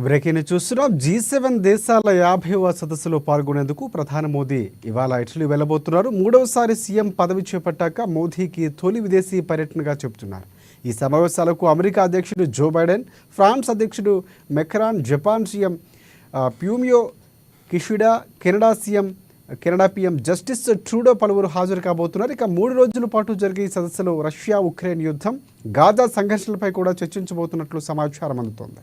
Breaking చూస్తున్నాం. G7 దేశాల 50వ సదస్సులో పాల్గొనేందుకు ప్రధాని మోదీ ఇవాళ ఇటలీ వెళ్లబోతున్నారు. మూడవసారి సీఎం పదవి చేపట్టాక మోదీకి తొలి విదేశీ పర్యటనగా చెబుతున్నారు. ఈ సమావేశాలకు అమెరికా అధ్యక్షుడు జో బైడెన్, ఫ్రాన్స్ అధ్యక్షుడు Macron, Japan CM Fumio Kishida, Canada PM justice Trudeau పలువురు హాజరు కాబోతున్నారు. ఇక 3 రోజుల పాటు జరిగే ఈ సదస్సులో రష్యా ఉక్రెయిన్ యుద్ధం, గాజా సంఘర్షణలపై కూడా చర్చించబోతున్నట్లు సమాచారం అందుతోంది.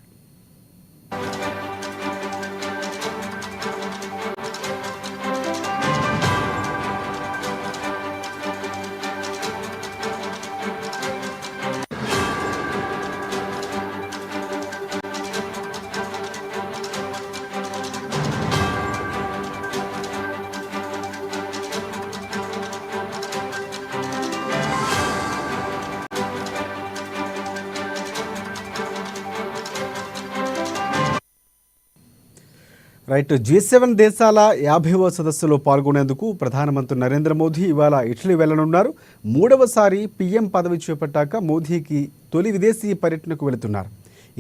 G7 దేశాల 50వ సదస్సులో పాల్గొనేందుకు ప్రధానమంత్రి నరేంద్ర మోదీ ఇవాళ ఇటలీ వెళ్లనున్నారు. మూడవసారి పీఎం పదవి చేపట్టాక మోదీకి తొలి విదేశీ పర్యటనకు వెళుతున్నారు.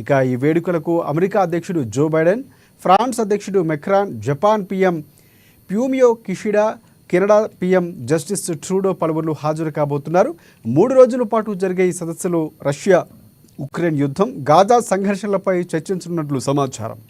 ఇక ఈ వేడుకలకు అమెరికా అధ్యక్షుడు జో బైడెన్, ఫ్రాన్స్ అధ్యక్షుడు Macron, Japan PM Fumio Kishida, Canada PM justice Trudeau పలువురు హాజరు కాబోతున్నారు. 3 రోజుల పాటు జరిగే ఈ సదస్సులో రష్యా ఉక్రెయిన్ యుద్ధం, గాజా సంఘర్షణలపై చర్చించనున్నట్లు సమాచారం.